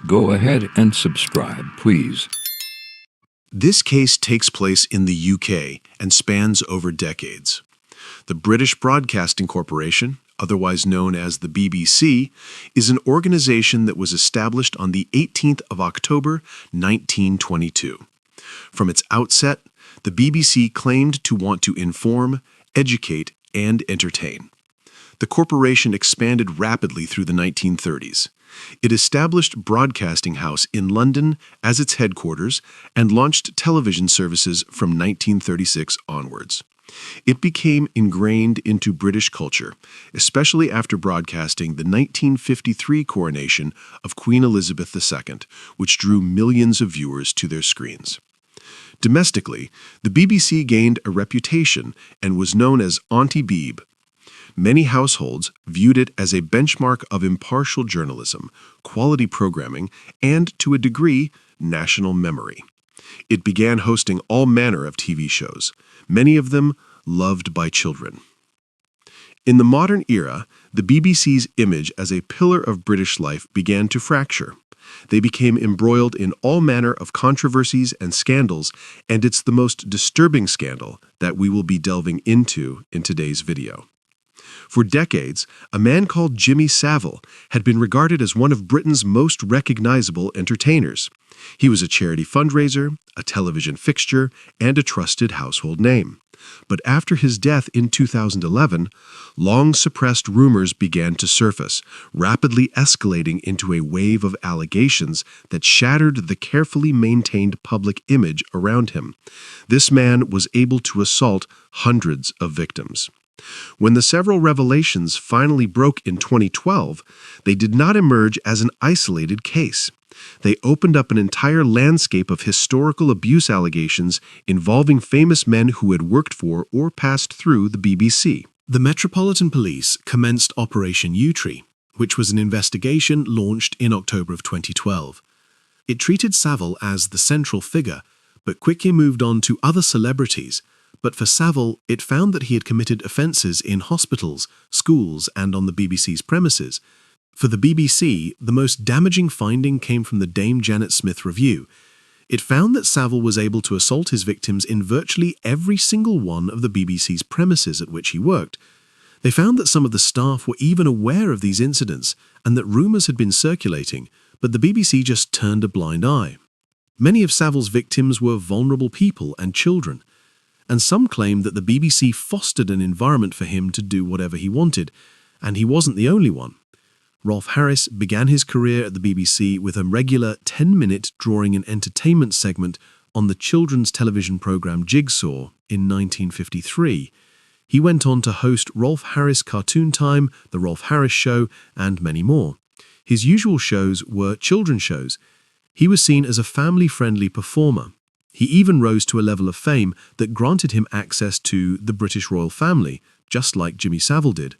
Go ahead and subscribe, please. This case takes place in the UK and spans over decades. The British Broadcasting Corporation, otherwise known as the BBC, is an organization that was established on the 18th of October, 1922. From its outset, the BBC claimed to want to inform, educate, and entertain. The corporation expanded rapidly through the 1930s. It established Broadcasting House in London as its headquarters and launched television services from 1936 onwards. It became ingrained into British culture, especially after broadcasting the 1953 coronation of Queen Elizabeth II, which drew millions of viewers to their screens. Domestically, the BBC gained a reputation and was known as Auntie Beeb. Many households viewed it as a benchmark of impartial journalism, quality programming, and, to a degree, national memory. It began hosting all manner of TV shows, many of them loved by children. In the modern era, the BBC's image as a pillar of British life began to fracture. They became embroiled in all manner of controversies and scandals, and it's the most disturbing scandal that we will be delving into in today's video. For decades, a man called Jimmy Savile had been regarded as one of Britain's most recognizable entertainers. He was a charity fundraiser, a television fixture, and a trusted household name. But after his death in 2011, long-suppressed rumors began to surface, rapidly escalating into a wave of allegations that shattered the carefully maintained public image around him. This man was able to assault hundreds of victims. When the several revelations finally broke in 2012, they did not emerge as an isolated case. They opened up an entire landscape of historical abuse allegations involving famous men who had worked for or passed through the BBC. The Metropolitan Police commenced Operation Yewtree, which was an investigation launched in October of 2012. It treated Savile as the central figure, but quickly moved on to other celebrities. But for Savile, it found that he had committed offences in hospitals, schools, and on the BBC's premises. For the BBC, the most damaging finding came from the Dame Janet Smith review. It found that Savile was able to assault his victims in virtually every single one of the BBC's premises at which he worked. They found that some of the staff were even aware of these incidents and that rumours had been circulating, but the BBC just turned a blind eye. Many of Savile's victims were vulnerable people and children, and some claimed that the BBC fostered an environment for him to do whatever he wanted, and he wasn't the only one. Rolf Harris began his career at the BBC with a regular 10-minute drawing and entertainment segment on the children's television programme Jigsaw in 1953. He went on to host Rolf Harris Cartoon Time, The Rolf Harris Show, and many more. His usual shows were children's shows. He was seen as a family-friendly performer. He even rose to a level of fame that granted him access to the British royal family, just like Jimmy Savile did.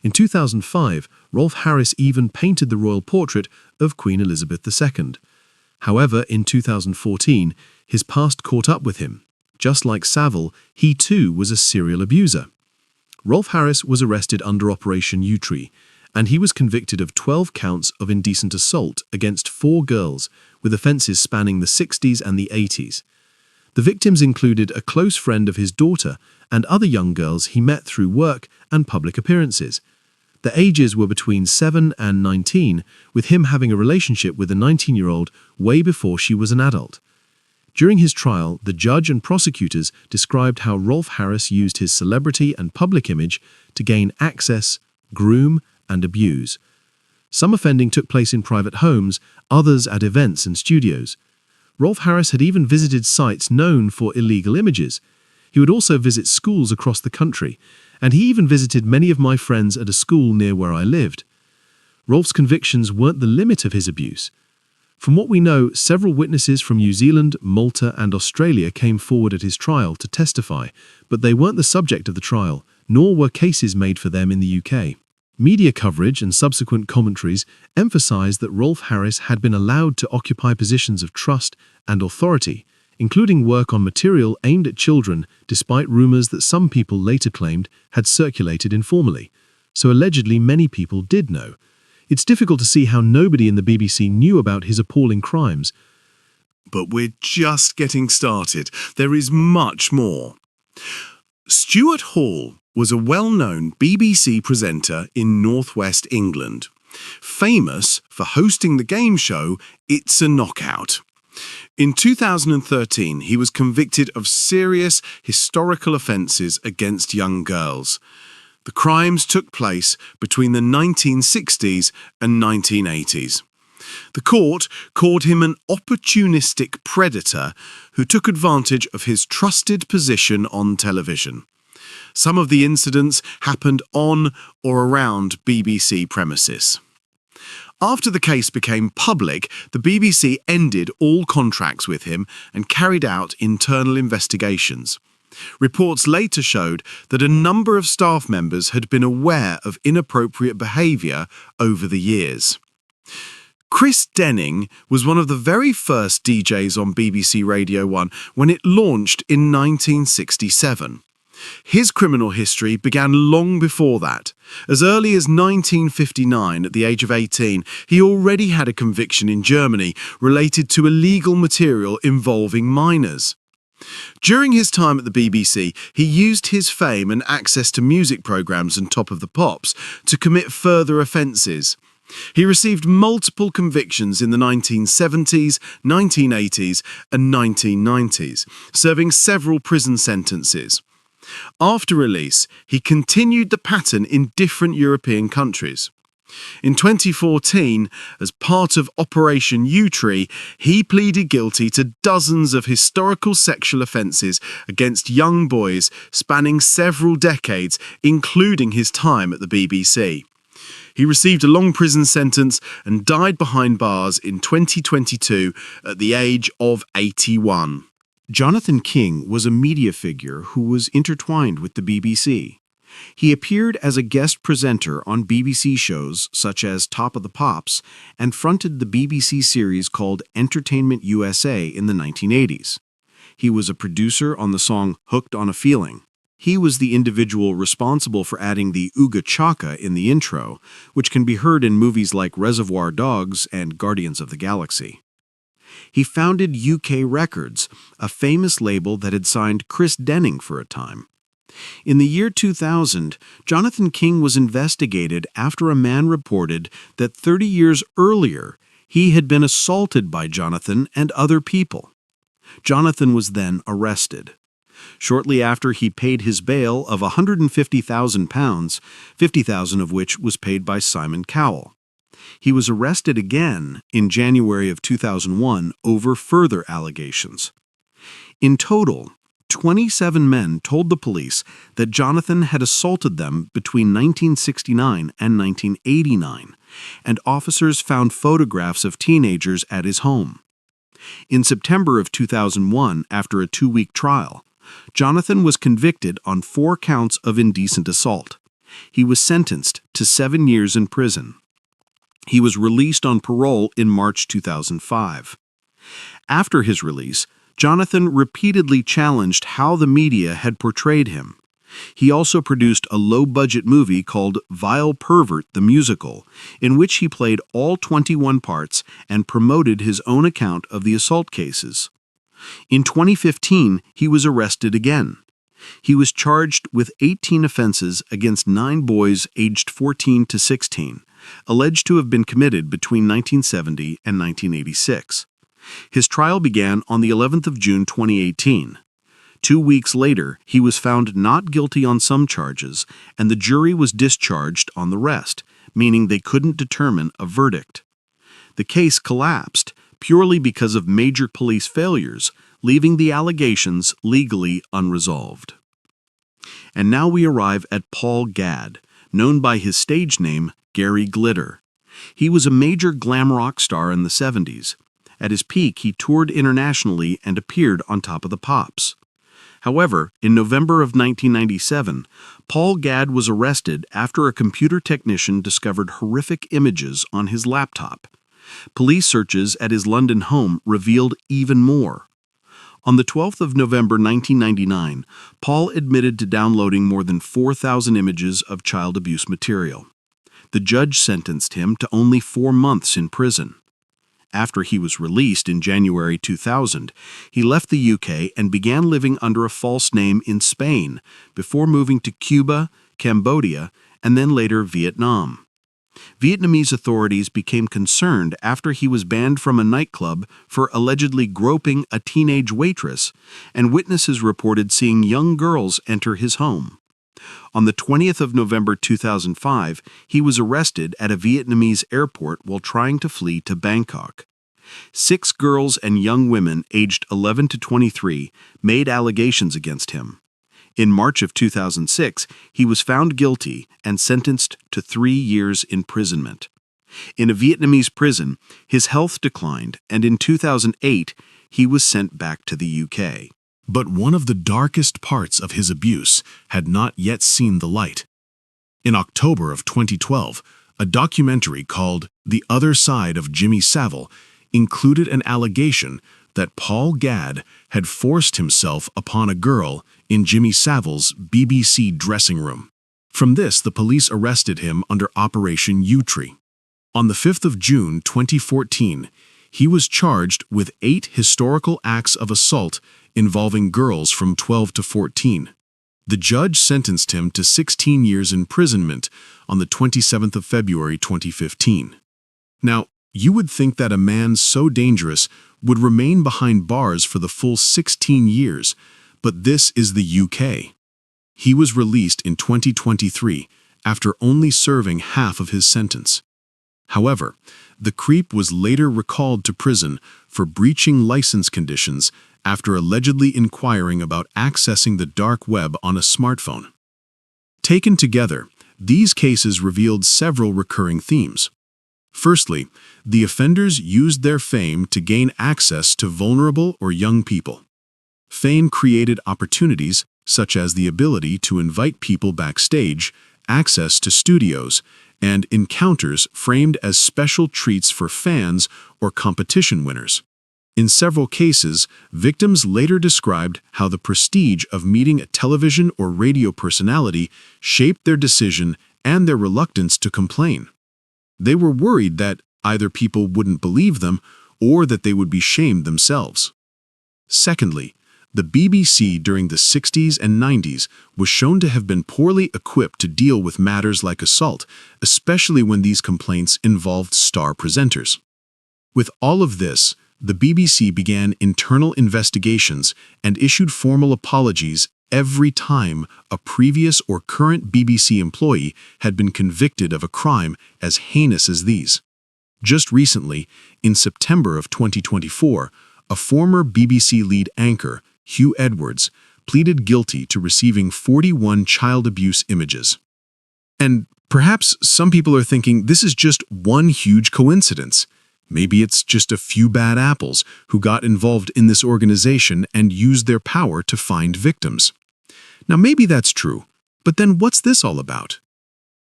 In 2005, Rolf Harris even painted the royal portrait of Queen Elizabeth II. However, in 2014, his past caught up with him. Just like Savile, he too was a serial abuser. Rolf Harris was arrested under Operation Yewtree, and he was convicted of 12 counts of indecent assault against 4 girls, with offences spanning the 60s and the 80s. The victims included a close friend of his daughter and other young girls he met through work and public appearances. The ages were between 7 and 19, with him having a relationship with a 19-year-old way before she was an adult. During his trial, the judge and prosecutors described how Rolf Harris used his celebrity and public image to gain access, groom, and abuse. Some offending took place in private homes, others at events and studios. Rolf Harris had even visited sites known for illegal images. He would also visit schools across the country, and he even visited many of my friends at a school near where I lived. Rolf's convictions weren't the limit of his abuse. From what we know, several witnesses from New Zealand, Malta, and Australia came forward at his trial to testify, but they weren't the subject of the trial, nor were cases made for them in the UK. Media coverage and subsequent commentaries emphasized that Rolf Harris had been allowed to occupy positions of trust and authority, including work on material aimed at children, despite rumors that some people later claimed had circulated informally. So allegedly many people did know. It's difficult to see how nobody in the BBC knew about his appalling crimes. But we're just getting started. There is much more. Stuart Hall was a well-known BBC presenter in northwest England, famous for hosting the game show It's a Knockout. In 2013, he was convicted of serious historical offences against young girls. The crimes took place between the 1960s and 1980s. The court called him an opportunistic predator who took advantage of his trusted position on television. Some of the incidents happened on or around BBC premises. After the case became public, the BBC ended all contracts with him and carried out internal investigations. Reports later showed that a number of staff members had been aware of inappropriate behaviour over the years. Chris Denning was one of the very first DJs on BBC Radio 1 when it launched in 1967. His criminal history began long before that. As early as 1959, at the age of 18, he already had a conviction in Germany related to illegal material involving minors. During his time at the BBC, he used his fame and access to music programmes and Top of the Pops to commit further offences. He received multiple convictions in the 1970s, 1980s and 1990s, serving several prison sentences. After release, he continued the pattern in different European countries. In 2014, as part of Operation U-Tree, he pleaded guilty to dozens of historical sexual offences against young boys spanning several decades, including his time at the BBC. He received a long prison sentence and died behind bars in 2022 at the age of 81. Jonathan King was a media figure who was intertwined with the BBC. He appeared as a guest presenter on BBC shows such as Top of the Pops and fronted the BBC series called Entertainment USA in the 1980s. He was a producer on the song Hooked on a Feeling. He was the individual responsible for adding the Ooga Chaka in the intro, which can be heard in movies like Reservoir Dogs and Guardians of the Galaxy. He founded UK Records, a famous label that had signed Chris Denning for a time. In the year 2000, Jonathan King was investigated after a man reported that 30 years earlier he had been assaulted by Jonathan and other people. Jonathan was then arrested. Shortly after, he paid his bail of £150,000, $50,000 of which was paid by Simon Cowell. He was arrested again in January of 2001 over further allegations. In total, 27 men told the police that Jonathan had assaulted them between 1969 and 1989, and officers found photographs of teenagers at his home. In September of 2001, after a 2-week trial, Jonathan was convicted on 4 counts of indecent assault. He was sentenced to 7 years in prison. He was released on parole in March 2005. After his release, Jonathan repeatedly challenged how the media had portrayed him. He also produced a low-budget movie called Vile Pervert the Musical, in which he played all 21 parts and promoted his own account of the assault cases. In 2015, he was arrested again. He was charged with 18 offenses against 9 boys aged 14 to 16, alleged to have been committed between 1970 and 1986. His trial began on the 11th of June 2018. 2 weeks later, he was found not guilty on some charges, and the jury was discharged on the rest, meaning they couldn't determine a verdict. The case collapsed purely because of major police failures, leaving the allegations legally unresolved. And now we arrive at Paul Gadd, known by his stage name Gary Glitter. He was a major glam rock star in the 70s. At his peak, he toured internationally and appeared on Top of the Pops. However, in November of 1997, Paul Gadd was arrested after a computer technician discovered horrific images on his laptop. Police searches at his London home revealed even more. On the 12th of November 1999, Paul admitted to downloading more than 4,000 images of child abuse material. The judge sentenced him to only 4 months in prison. After he was released in January 2000, he left the UK and began living under a false name in Spain before moving to Cuba, Cambodia, and then later Vietnam. Vietnamese authorities became concerned after he was banned from a nightclub for allegedly groping a teenage waitress, and witnesses reported seeing young girls enter his home. On the 20th of November 2005, he was arrested at a Vietnamese airport while trying to flee to Bangkok. 6 girls and young women aged 11 to 23 made allegations against him. In March of 2006, he was found guilty and sentenced to 3 years imprisonment. In a Vietnamese prison, his health declined, and in 2008, he was sent back to the UK. But one of the darkest parts of his abuse had not yet seen the light. In October of 2012, a documentary called The Other Side of Jimmy Savile included an allegation that Paul Gadd had forced himself upon a girl in Jimmy Savile's BBC dressing room. From this, the police arrested him under Operation U-Tree. On the 5th of June 2014, he was charged with 8 historical acts of assault involving girls from 12 to 14. The judge sentenced him to 16 years imprisonment on the 27th of February 2015. Now, you would think that a man so dangerous would remain behind bars for the full 16 years, but this is the UK. He was released in 2023 after only serving half of his sentence. However, the creep was later recalled to prison for breaching license conditions after allegedly inquiring about accessing the dark web on a smartphone. Taken together, these cases revealed several recurring themes. Firstly, the offenders used their fame to gain access to vulnerable or young people. Fame created opportunities, such as the ability to invite people backstage, access to studios, and encounters framed as special treats for fans or competition winners. In several cases, victims later described how the prestige of meeting a television or radio personality shaped their decision and their reluctance to complain. They were worried that either people wouldn't believe them or that they would be shamed themselves. Secondly, the BBC during the 60s and 90s was shown to have been poorly equipped to deal with matters like assault, especially when these complaints involved star presenters. With all of this, the BBC began internal investigations and issued formal apologies every time a previous or current BBC employee had been convicted of a crime as heinous as these. Just recently, in September of 2024, a former BBC lead anchor, Hugh Edwards, pleaded guilty to receiving 41 child abuse images. And perhaps some people are thinking this is just one huge coincidence. Maybe it's just a few bad apples who got involved in this organization and used their power to find victims. Now maybe that's true, but then what's this all about?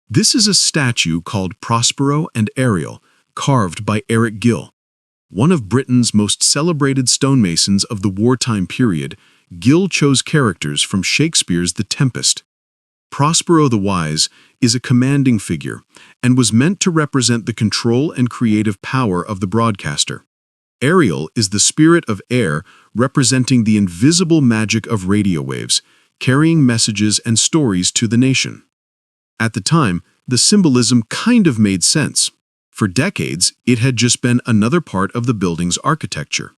This is a statue called Prospero and Ariel, carved by Eric Gill. One of Britain's most celebrated stonemasons of the wartime period, Gill chose characters from Shakespeare's The Tempest. Prospero the Wise is a commanding figure and was meant to represent the control and creative power of the broadcaster. Ariel is the spirit of air, representing the invisible magic of radio waves, carrying messages and stories to the nation. At the time, the symbolism kind of made sense. For decades, it had just been another part of the building's architecture.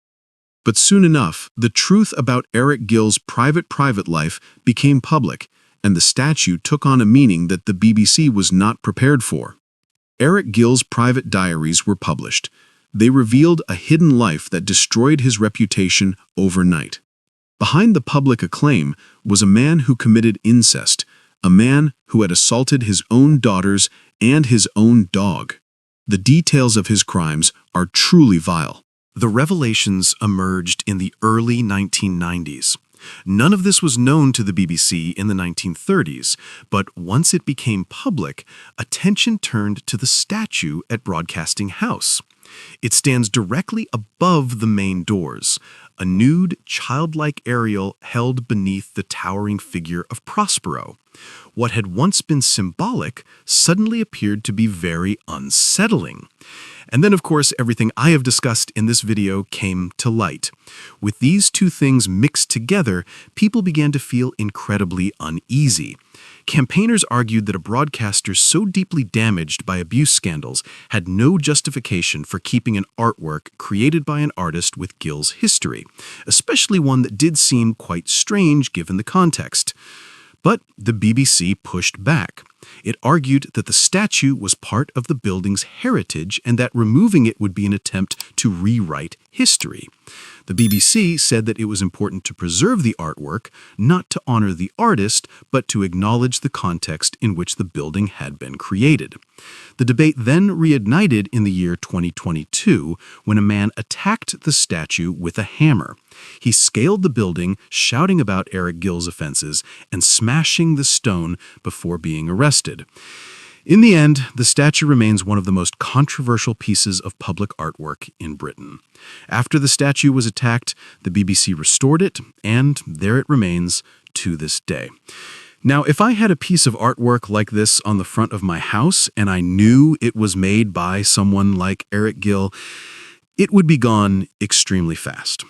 But soon enough, the truth about Eric Gill's private life became public, and the statue took on a meaning that the BBC was not prepared for. Eric Gill's private diaries were published. They revealed a hidden life that destroyed his reputation overnight. Behind the public acclaim was a man who committed incest, a man who had assaulted his own daughters and his own dog. The details of his crimes are truly vile. The revelations emerged in the early 1990s. None of this was known to the BBC in the 1930s, but once it became public, attention turned to the statue at Broadcasting House. It stands directly above the main doors, a nude, childlike Ariel held beneath the towering figure of Prospero. What had once been symbolic suddenly appeared to be very unsettling. And then, of course, everything I have discussed in this video came to light. With these two things mixed together, people began to feel incredibly uneasy. Campaigners argued that a broadcaster so deeply damaged by abuse scandals had no justification for keeping an artwork created by an artist with Gill's history, especially one that did seem quite strange given the context. But the BBC pushed back. It argued that the statue was part of the building's heritage and that removing it would be an attempt to rewrite history. The BBC said that it was important to preserve the artwork, not to honor the artist, but to acknowledge the context in which the building had been created. The debate then reignited in the year 2022 when a man attacked the statue with a hammer. He scaled the building, shouting about Eric Gill's offenses and smashing the stone before being arrested. In the end, the statue remains one of the most controversial pieces of public artwork in Britain. After the statue was attacked, the BBC restored it, and there it remains to this day. Now, if I had a piece of artwork like this on the front of my house and I knew it was made by someone like Eric Gill, it would be gone extremely fast.